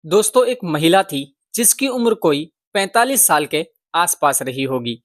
दोस्तों, एक महिला थी जिसकी उम्र कोई 45 साल के आसपास रही होगी।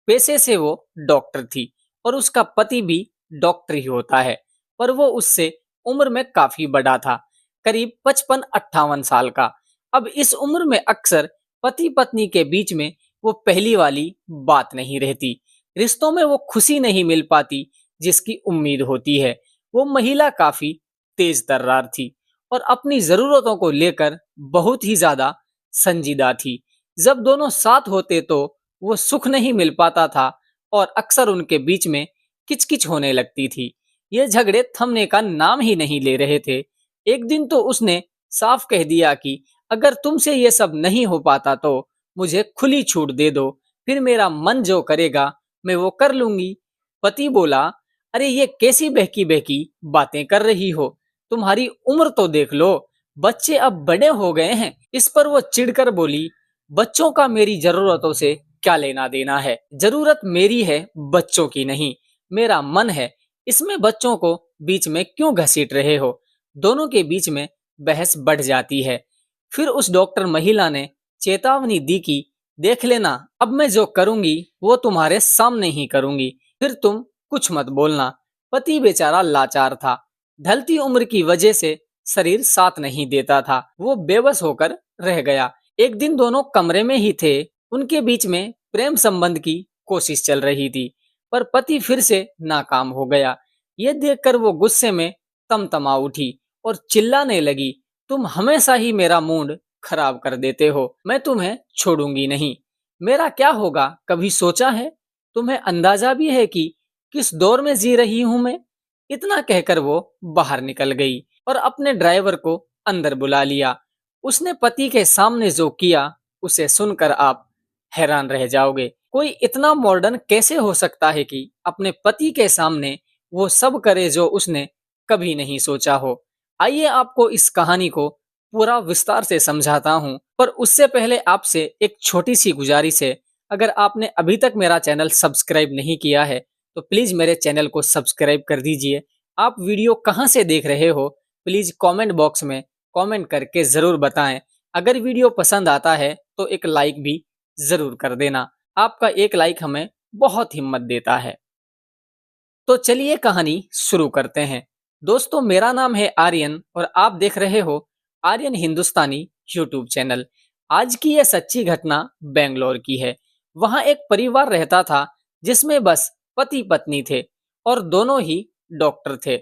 पेशे से वो डॉक्टर थी और उसका पति भी डॉक्टर ही होता है। पर वो उससे उम्र में काफी बड़ा था, करीब 55-58 साल का। अब इस उम्र में अक्सर पति पत्नी के बीच में वो पहली वाली बात नहीं रहती। रिश्तों में वो खुशी नहीं मिल पाती जिसकी उम्मीद होती है। वो महिला काफी तेज तर्रार थी और अपनी जरूरतों को लेकर बहुत ही ज्यादा संजीदा थी। जब दोनों साथ होते तो वो सुख नहीं मिल पाता था और अक्सर उनके बीच में किचकिच होने लगती थी। ये झगड़े थमने का नाम ही नहीं ले रहे थे। एक दिन तो उसने साफ कह दिया कि अगर तुमसे ये सब नहीं हो पाता तो मुझे खुली छूट दे दो, फिर मेरा मन जो करेगा मैं वो कर लूंगी। पति बोला, अरे ये कैसी बहकी बहकी बातें कर रही हो, तुम्हारी उम्र तो देख लो, बच्चे अब बड़े हो गए हैं। इस पर वो चिढ़कर बोली, बच्चों का मेरी जरूरतों से क्या लेना देना है? जरूरत मेरी है, बच्चों की नहीं। मेरा मन है, इसमें बच्चों को बीच में क्यों घसीट रहे हो? दोनों के बीच में बहस बढ़ जाती है। फिर उस डॉक्टर महिला ने चेतावनी दी कि देख लेना, अब मैं जो करूंगी वो तुम्हारे सामने ही करूंगी, फिर तुम कुछ मत बोलना। पति बेचारा लाचार था। ढलती उम्र की वजह से शरीर साथ नहीं देता था। वो बेबस होकर रह गया। एक दिन दोनों कमरे में ही थे। उनके बीच में प्रेम संबंध की कोशिश चल रही थी, पर पति फिर से नाकाम हो गया। ये देखकर वो गुस्से में तमतमा उठी और चिल्लाने लगी, तुम हमेशा ही मेरा मूड खराब कर देते हो, मैं तुम्हें छोड़ूंगी नहीं। मेरा क्या होगा, कभी सोचा है? तुम्हें अंदाजा भी है कि किस दौर में जी रही हूं मैं? इतना कहकर वो बाहर निकल गई और अपने ड्राइवर को अंदर बुला लिया। उसने पति के सामने जो किया उसे सुनकर आप हैरान रह जाओगे। कोई इतना मॉडर्न कैसे हो सकता है कि अपने पति के सामने वो सब करे जो उसने कभी नहीं सोचा हो? आइए आपको इस कहानी को पूरा विस्तार से समझाता हूँ, पर उससे पहले आपसे एक छोटी सी गुजारिश है। अगर आपने अभी तक मेरा चैनल सब्सक्राइब नहीं किया है तो प्लीज मेरे चैनल को सब्सक्राइब कर दीजिए। आप वीडियो कहाँ से देख रहे हो प्लीज कमेंट बॉक्स में कमेंट करके जरूर बताएं। अगर वीडियो पसंद आता है तो एक लाइक भी जरूर कर देना। आपका एक लाइक हमें बहुत हिम्मत देता है। तो चलिए कहानी शुरू करते हैं। दोस्तों, मेरा नाम है आर्यन और आप देख रहे हो आर्यन हिंदुस्तानी यूट्यूब चैनल। आज की यह सच्ची घटना बेंगलोर की है। वहां एक परिवार रहता था जिसमें बस पति पत्नी थे और दोनों ही डॉक्टर थे।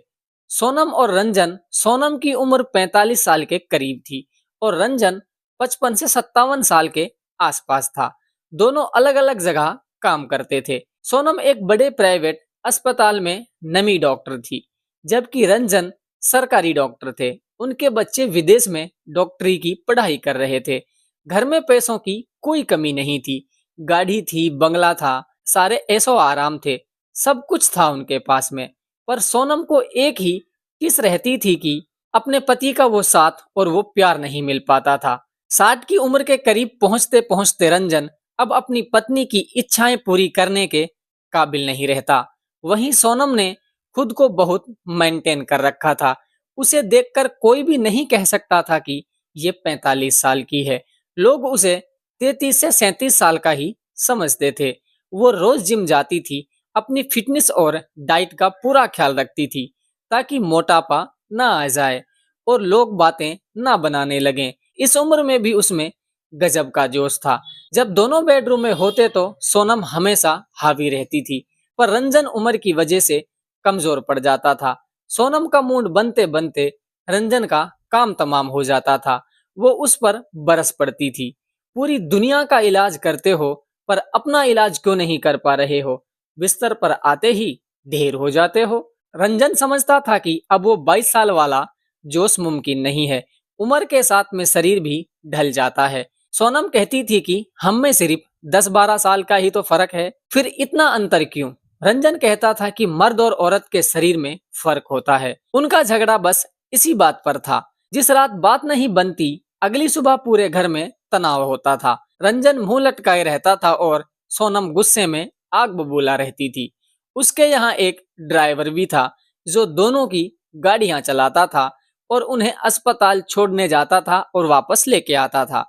सोनम और रंजन। सोनम की उम्र 45 साल के करीब थी और रंजन 55 से 57 साल के आसपास था। दोनों अलग अलग जगह काम करते थे। सोनम एक बड़े प्राइवेट अस्पताल में नमी डॉक्टर थी, जबकि रंजन सरकारी डॉक्टर थे। उनके बच्चे विदेश में डॉक्टरी की पढ़ाई कर रहे थे। घर में पैसों की कोई कमी नहीं थी। गाड़ी थी, बंगला था, सारे ऐशो आराम थे, सब कुछ था उनके पास में। पर सोनम को एक ही टिस रहती थी कि अपने पति का वो साथ और वो प्यार नहीं मिल पाता था। 60 की उम्र के करीब पहुंचते पहुंचते रंजन अब अपनी पत्नी की इच्छाएं पूरी करने के काबिल नहीं रहता। वहीं सोनम ने खुद को बहुत मेंटेन कर रखा था। उसे देखकर कोई भी नहीं कह सकता था कि ये 45 साल की है। लोग उसे 33 से 37 साल का ही समझते थे। वो रोज जिम जाती थी, अपनी फिटनेस और डाइट का पूरा ख्याल रखती थी ताकि मोटापा ना आ जाए और लोग बातें ना बनाने लगें। इस उम्र में भी उसमें गजब का जोश था। जब दोनों बेडरूम में होते तो सोनम हमेशा हावी रहती थी, पर रंजन उम्र की वजह से कमजोर पड़ जाता था। सोनम का मूड बनते बनते रंजन का काम तमाम हो जाता था। वो उस पर बरस पड़ती थी, पूरी दुनिया का इलाज करते हो पर अपना इलाज क्यों नहीं कर पा रहे हो? बिस्तर पर आते ही ढेर हो जाते हो। रंजन समझता था कि अब वो 22 साल वाला जोश मुमकिन नहीं है। उम्र के साथ में शरीर भी ढल जाता है। सोनम कहती थी कि हम में सिर्फ 10-12 साल का ही तो फर्क है, फिर इतना अंतर क्यों? रंजन कहता था कि मर्द और औरत के शरीर में फर्क होता है। उनका झगड़ा बस इसी बात पर था। जिस रात बात नहीं बनती, अगली सुबह पूरे घर में तनाव होता था। रंजन मुंह लटकाए रहता था और सोनम गुस्से में आग बबूला रहती थी। उसके यहाँ एक ड्राइवर भी था जो दोनों की गाड़ियां चलाता था। और उन्हें अस्पताल छोड़ने जाता था और वापस लेके आता था।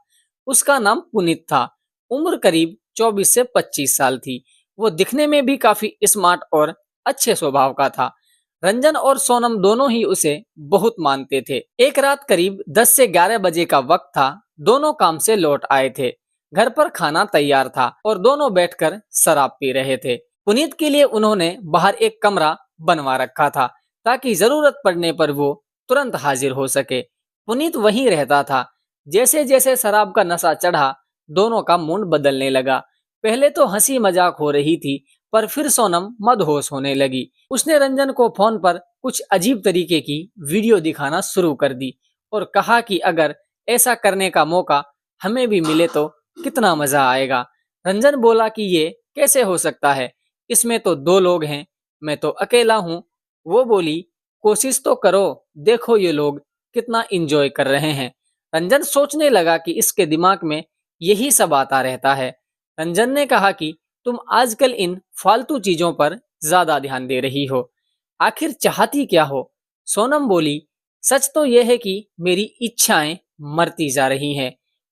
उसका नाम पुनीत था। उम्र करीब 24 से 25 साल थी। वो दिखने में भी काफी स्मार्ट और अच्छे स्वभाव का था। रंजन और सोनम दोनों ही उसे बहुत मानते थे। एक रात करीब 10 से 11 बजे का वक्त था। दोनों काम से लौट आए थे। घर पर खाना तैयार था और दोनों बैठकर शराब पी रहे थे। पुनीत के लिए उन्होंने बाहर एक कमरा बनवा रखा था ताकि जरूरत पड़ने पर वो तुरंत हाजिर हो सके। पुनीत वहीं रहता था। जैसे जैसे शराब का नशा चढ़ा, दोनों का मूड बदलने लगा। पहले तो हंसी मजाक हो रही थी, पर फिर सोनम मदहोश होने लगी। उसने रंजन को फोन पर कुछ अजीब तरीके की वीडियो दिखाना शुरू कर दी और कहा कि अगर ऐसा करने का मौका हमें भी मिले तो कितना मजा आएगा। रंजन बोला कि ये कैसे हो सकता है, इसमें तो 2 लोग हैं, मैं तो अकेला हूँ। वो बोली, कोशिश तो करो, देखो ये लोग कितना इंजॉय कर रहे हैं। रंजन सोचने लगा कि इसके दिमाग में यही सब आता रहता है। रंजन ने कहा कि तुम आजकल इन फालतू चीजों पर ज्यादा ध्यान दे रही हो, आखिर चाहती क्या हो? सोनम बोली, सच तो यह है कि मेरी इच्छाएं मरती जा रही हैं।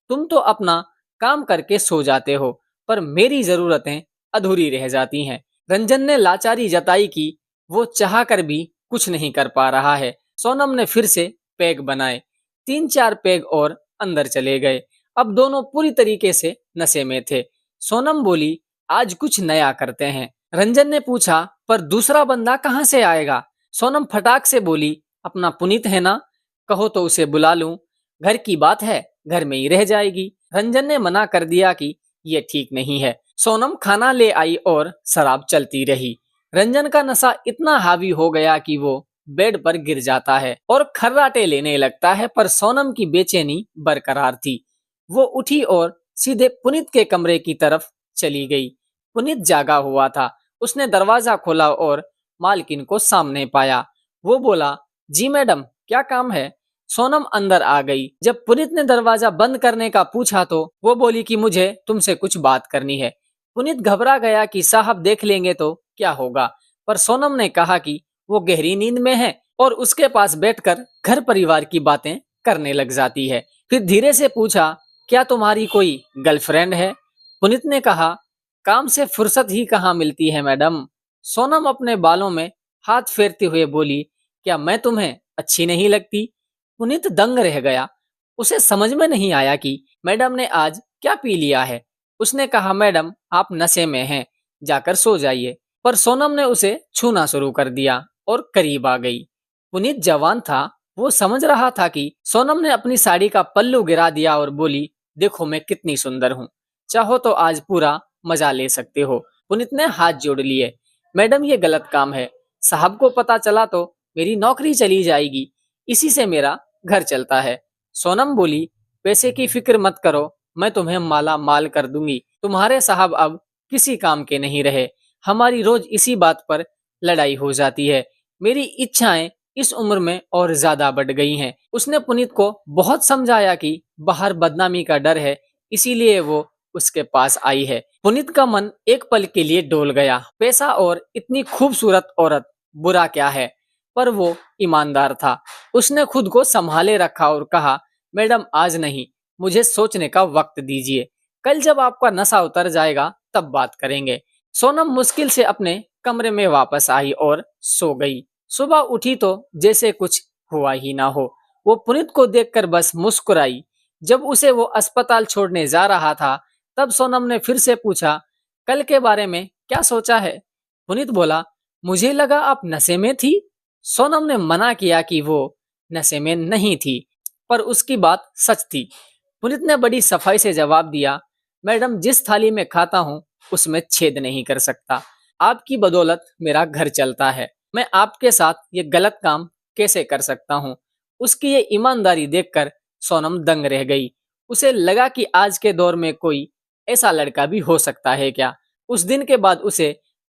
तुम तो अपना काम करके सो जाते हो, पर मेरी जरूरतें अधूरी रह जाती हैं। रंजन ने लाचारी जताई कि वो चाह कर भी कुछ नहीं कर पा रहा है। सोनम ने फिर से पैग बनाए। 3-4 पैग और अंदर चले गए। अब दोनों पूरी तरीके से नशे में थे। सोनम बोली, आज कुछ नया करते हैं। रंजन ने पूछा, पर दूसरा बंदा कहाँ से आएगा? सोनम फटाक से बोली, अपना पुनीत है ना, कहो तो उसे बुला लूं। घर की बात है, घर में ही रह जाएगी। रंजन ने मना कर दिया कि ये ठीक नहीं है। सोनम खाना ले आई और शराब चलती रही। रंजन का नशा इतना हावी हो गया कि वो बेड पर गिर जाता है और खर्राटे लेने लगता है, पर सोनम की बेचैनी बरकरार थी। वो उठी और सीधे पुनीत के कमरे की तरफ चली गई। पुनीत जागा हुआ था। उसने दरवाजा खोला और मालकिन को सामने पाया। वो बोला, जी मैडम, क्या काम है? सोनम अंदर आ गई। जब पुनीत ने दरवाजा बंद करने का पूछा तो वो बोली कि मुझे तुमसे कुछ बात करनी है। पुनीत घबरा गया कि साहब देख लेंगे तो क्या होगा, पर सोनम ने कहा कि वो गहरी नींद में है और उसके पास बैठकर घर परिवार की बातें करने लग जाती है। फिर धीरे से पूछा, क्या तुम्हारी कोई गर्लफ्रेंड है? पुनीत ने कहा, काम से फुर्सत ही कहाँ मिलती है मैडम। सोनम अपने बालों में हाथ फेरते हुए बोली, क्या मैं तुम्हें अच्छी नहीं लगती? पुनीत दंग रह गया। उसे समझ में नहीं आया कि मैडम ने आज क्या पी लिया है। उसने कहा, मैडम आप नशे में हैं, जाकर सो जाइए। पर सोनम ने उसे छूना शुरू कर दिया और करीब आ गई। पुनीत जवान था। वो समझ रहा था कि सोनम ने अपनी साड़ी का पल्लू गिरा दिया और बोली, देखो मैं कितनी सुंदर हूँ, चाहो तो आज पूरा मजा ले सकते हो। पुनीत ने हाथ जोड़ लिए। मैडम ये गलत काम है, साहब को पता चला तो मेरी नौकरी चली जाएगी, इसी से मेरा घर चलता है। सोनम बोली, पैसे की फिक्र मत करो, मैं तुम्हें माला माल कर दूंगी। तुम्हारे साहब अब किसी काम के नहीं रहे। हमारी रोज इसी बात पर लड़ाई हो जाती है। मेरी इच्छाएं इस उम्र में और ज्यादा बढ़ गई हैं। उसने पुनीत को बहुत समझाया कि बाहर बदनामी का डर है, इसीलिए वो उसके पास आई है। पुनीत का मन एक पल के लिए डोल गया। पैसा और इतनी खूबसूरत औरत, बुरा क्या है? पर वो ईमानदार था। उसने खुद को संभाले रखा और कहा, मैडम आज नहीं, मुझे सोचने का वक्त दीजिए, कल जब आपका नशा उतर जाएगा तब बात करेंगे। सोनम मुश्किल से अपने कमरे में वापस आई और सो गई। सुबह उठी तो जैसे कुछ हुआ ही ना हो। वो पुनीत को देखकर बस मुस्कुराई। जब उसे वो अस्पताल छोड़ने जा रहा था, तब सोनम ने फिर से पूछा, कल के बारे में क्या सोचा है? पुनीत बोला, मुझे लगा आप नशे में थी। सोनम ने मना किया कि वो नशे में नहीं थी, पर उसकी बात सच थी। पुनीत ने बड़ी सफाई से जवाब दिया, मैडम जिस थाली में खाता हूँ उसमें छेद नहीं कर सकता। आपकी बदौलत मेरा घर चलता है। मैं आपके साथ ये गलत काम कैसे कर सकता हूँ? उसकी ये ईमानदारी देखकर सोनम दंग रह गई। उसे लगा कि आज के दौर में कोई ऐसा लड़का भी हो सकता है क्या? उस दिन के बाद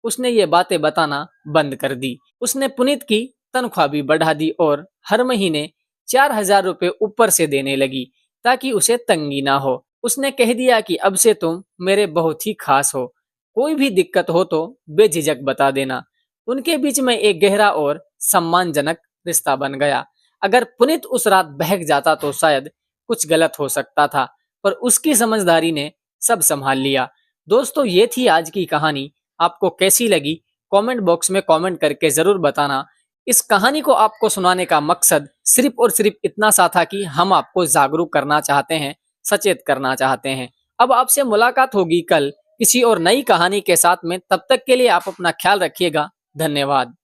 उसने ये बातें बताना बंद कर दी। उसने पुनीत की तनख्वाह भी बढ़ा दी और हर महीने 4,000 रुपए ऊपर से देने लगी ताकि उसे तंगी ना हो। उसने कह दिया कि अब से तुम मेरे बहुत ही खास हो, कोई भी दिक्कत हो तो बेझिझक बता देना। उनके बीच में एक गहरा और सम्मानजनक रिश्ता बन गया। अगर पुनीत उस रात बहक जाता तो शायद कुछ गलत हो सकता था, पर उसकी समझदारी ने सब संभाल लिया। दोस्तों, ये थी आज की कहानी। आपको कैसी लगी कमेंट बॉक्स में कमेंट करके जरूर बताना। इस कहानी को आपको सुनाने का मकसद सिर्फ और सिर्फ इतना सा था कि हम आपको जागरूक करना चाहते हैं, सचेत करना चाहते हैं। अब आपसे मुलाकात होगी कल किसी और नई कहानी के साथ में। तब तक के लिए आप अपना ख्याल रखिएगा। धन्यवाद।